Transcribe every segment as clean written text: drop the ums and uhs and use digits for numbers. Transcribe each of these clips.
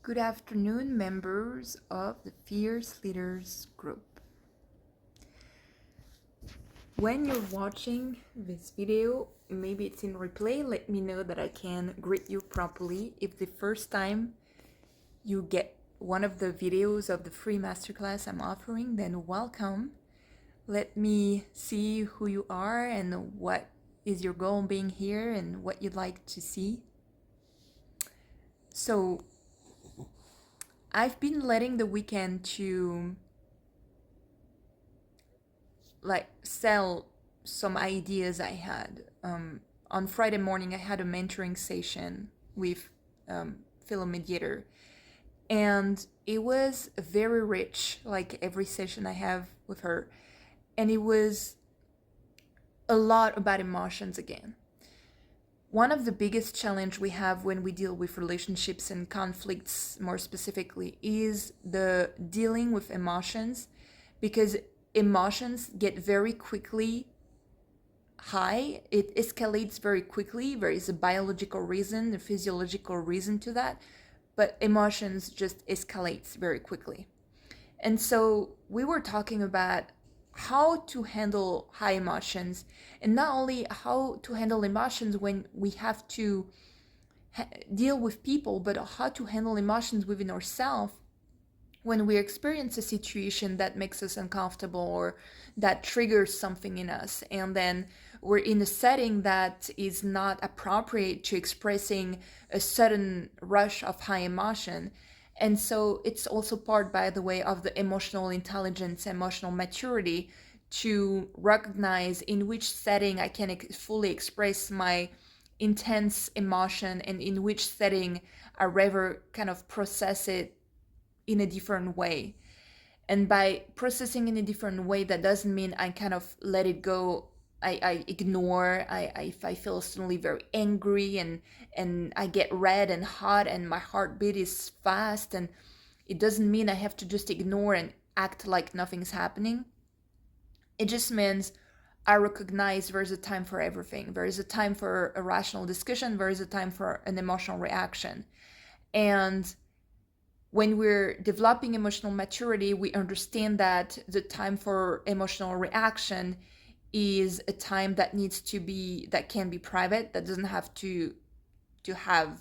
Good afternoon, members of the Fierce Leaders group. When you're watching this video, maybe it's in replay, let me know that I can greet you properly. If the first time you get one of the videos of the free masterclass I'm offering, then welcome. Let me see who you are and what is your goal in being here and what you'd like to see. So I've been letting the weekend to sell some ideas I had. On Friday morning, I had a mentoring session with fellow Mediator, and it was very rich, like every session I have with her, and it was a lot about emotions again. One of the biggest challenge we have when we deal with relationships and conflicts more specifically is the dealing with emotions, because emotions get very quickly high. It escalates very quickly. There is a biological reason, a physiological reason to that, but emotions just escalates very quickly. And so we were talking about how to handle high emotions, and not only how to handle emotions when we have to deal with people, but how to handle emotions within ourselves when we experience a situation that makes us uncomfortable or that triggers something in us, and then we're in a setting that is not appropriate to expressing a sudden rush of high emotion. And so it's also part, by the way, of the emotional intelligence, emotional maturity, to recognize in which setting I can fully express my intense emotion and in which setting I rather kind of process it in a different way. And by processing in a different way, that doesn't mean I kind of let it go. I ignore. If I feel suddenly very angry and I get red and hot and my heartbeat is fast, and it doesn't mean I have to just ignore and act like nothing's happening. It just means I recognize there is a time for everything. There is a time for a rational discussion. There is a time for an emotional reaction. And when we're developing emotional maturity, we understand that the time for emotional reaction is a time that can be private, that doesn't have to have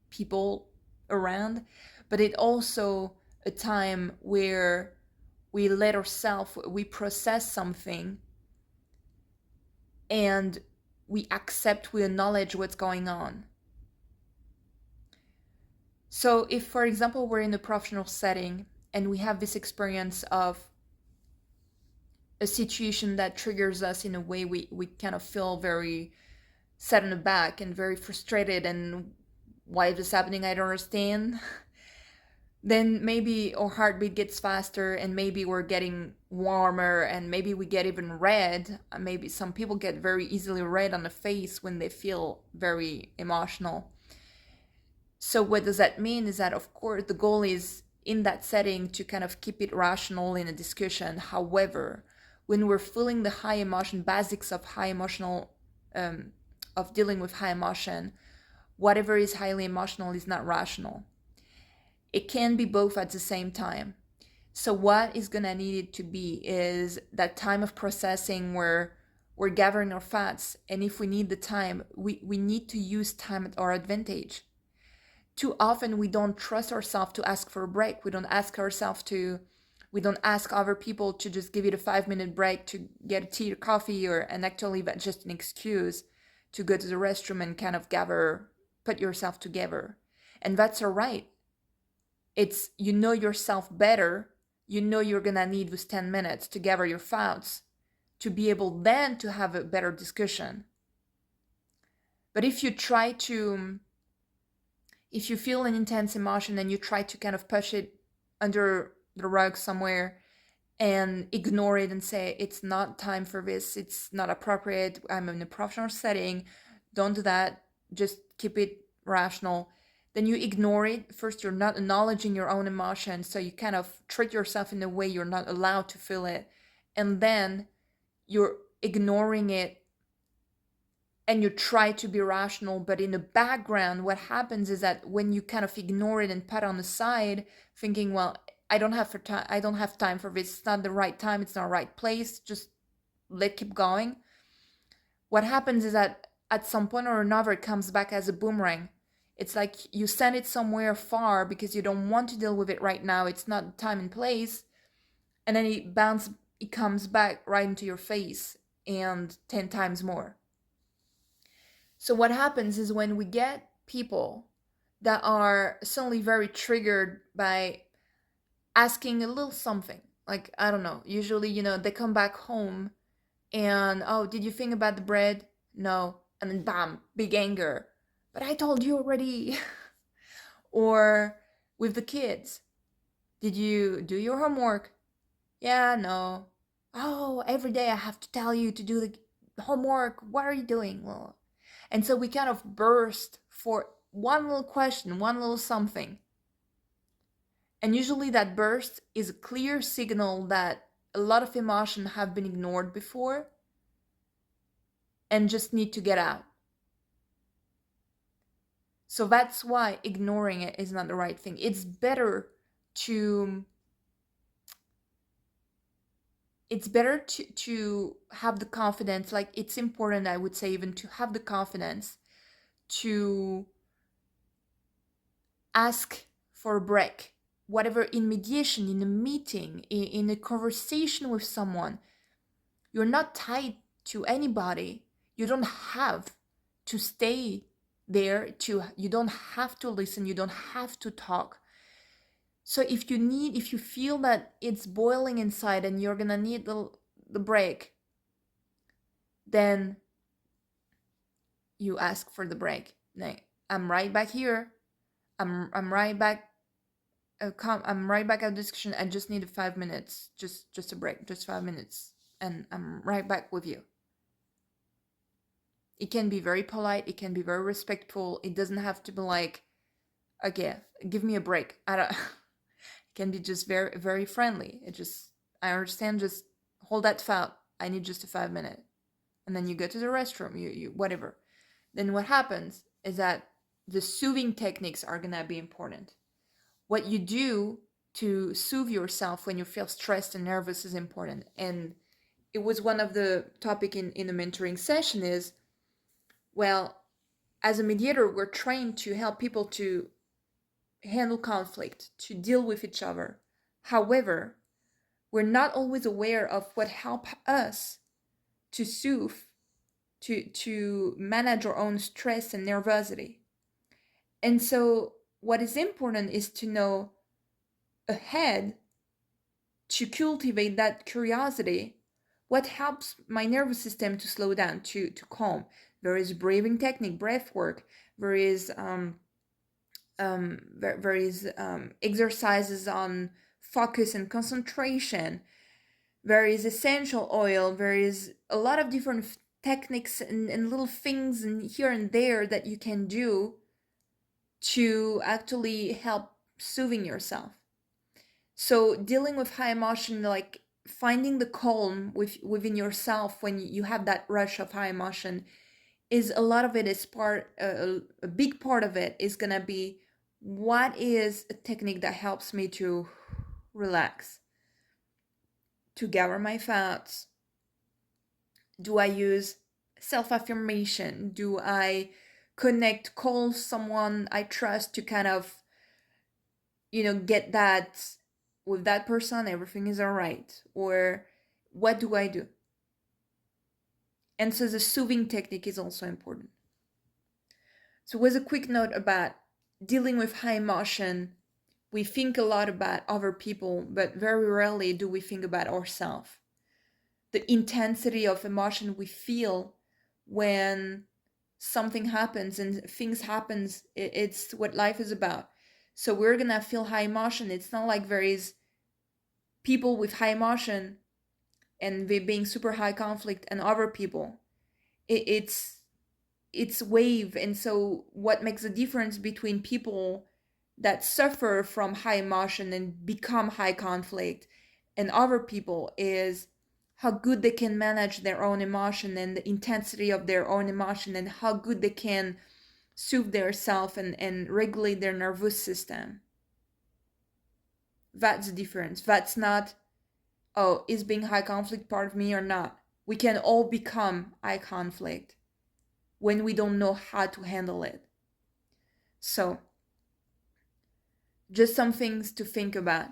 people around, but it also a time where we process something, and we accept, we acknowledge what's going on. So if, for example, we're in a professional setting and we have this experience of a situation that triggers us in a way we kind of feel very set in the back and very frustrated, and why is this happening, I don't understand, then maybe our heartbeat gets faster, and maybe we're getting warmer, and maybe we get even red. Maybe some people get very easily red on the face when they feel very emotional. So what does that mean is that, of course, the goal is in that setting to kind of keep it rational in a discussion. However, when we're feeling the high emotion, basics of high emotional, of dealing with high emotion, whatever is highly emotional is not rational. It can be both at the same time. So what is gonna need it to be is that time of processing where we're gathering our thoughts, and if we need the time, we need to use time at our advantage. Too often we don't trust ourselves to ask for a break. We don't ask other people to just give it a 5-minute break to get a tea or coffee, and actually that's just an excuse to go to the restroom and kind of put yourself together. And that's all right. It's, you know yourself better. You know you're gonna need those 10 minutes to gather your thoughts to be able then to have a better discussion. But if you feel an intense emotion and you try to kind of push it under the rug somewhere and ignore it and say, it's not time for this, it's not appropriate, I'm in a professional setting, don't do that, just keep it rational, then you ignore it. First, you're not acknowledging your own emotion, so you kind of treat yourself in a way you're not allowed to feel it, and then you're ignoring it, and you try to be rational, but in the background what happens is that when you kind of ignore it and put it on the side, thinking, well, I don't have time for this, it's not the right time, it's not the right place, just let keep going. What happens is that at some point or another it comes back as a boomerang. It's like you send it somewhere far because you don't want to deal with it right now, it's not time and place, and then it comes back right into your face, and 10 times more. So what happens is when we get people that are suddenly very triggered by asking a little something, like, I don't know, usually, they come back home and, oh, did you think about the bread? No. And then bam, big anger. But I told you already. Or with the kids, did you do your homework? Yeah, no. Oh, every day I have to tell you to do the homework. What are you doing? Well, and so we kind of burst for one little question, one little something. And usually that burst is a clear signal that a lot of emotion have been ignored before and just need to get out. So that's why ignoring it is not the right thing. It's better to have the confidence, like it's important, I would say, even to have the confidence to ask for a break, whatever, in mediation, in a meeting, in a conversation with someone. You're not tied to anybody. You don't have to stay there, you don't have to listen, you don't have to talk. So if you feel that it's boiling inside and you're gonna need the break, then you ask for the break. I'm right back here. I'm right back. I'm right back at the discussion. I just need 5 minutes, just a break, just 5 minutes, and I'm right back with you. It can be very polite. It can be very respectful. It doesn't have to be like, okay, give me a break. I don't. It can be just very, very friendly. I understand. Just hold that thought. I need just a 5 minute, and then you go to the restroom. You whatever. Then what happens is that the soothing techniques are gonna be important. What you do to soothe yourself when you feel stressed and nervous is important. And it was one of the topic in the mentoring session is, well, as a mediator, we're trained to help people to handle conflict, to deal with each other. However, we're not always aware of what helps us to soothe, to manage our own stress and nervosity. And so what is important is to know ahead, to cultivate that curiosity, what helps my nervous system to slow down, to calm. There is breathing technique, breath work. There is exercises on focus and concentration. There is essential oil. There is a lot of different techniques and little things and here and there that you can do to actually help soothing yourself. So dealing with high emotion, like finding the calm within yourself when you have that rush of high emotion, is a lot of it is a big part of it is gonna be, what is a technique that helps me to relax, to gather my thoughts? Do I use self-affirmation? Do I call someone I trust to kind of, get that with that person everything is all right? Or what do I do? And so the soothing technique is also important. So with a quick note about dealing with high emotion, we think a lot about other people, but very rarely do we think about ourselves. The intensity of emotion we feel when something happens and things happens, it's what life is about. So we're gonna feel high emotion. It's not like there is people with high emotion and they being super high conflict and other people. It's wave. And so what makes the difference between people that suffer from high emotion and become high conflict and other people is how good they can manage their own emotion and the intensity of their own emotion, and how good they can soothe their self and regulate their nervous system. That's the difference. That's not, oh, is being high conflict part of me or not? We can all become high conflict when we don't know how to handle it. So, just some things to think about.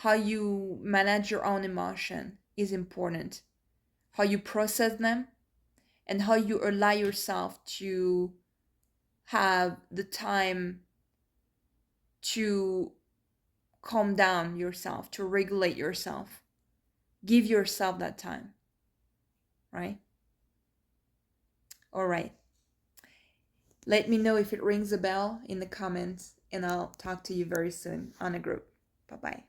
How you manage your own emotion is important. How you process them, and how you allow yourself to have the time to calm down yourself, to regulate yourself. Give yourself that time, right? All right. Let me know if it rings a bell in the comments, and I'll talk to you very soon on a group. Bye-bye.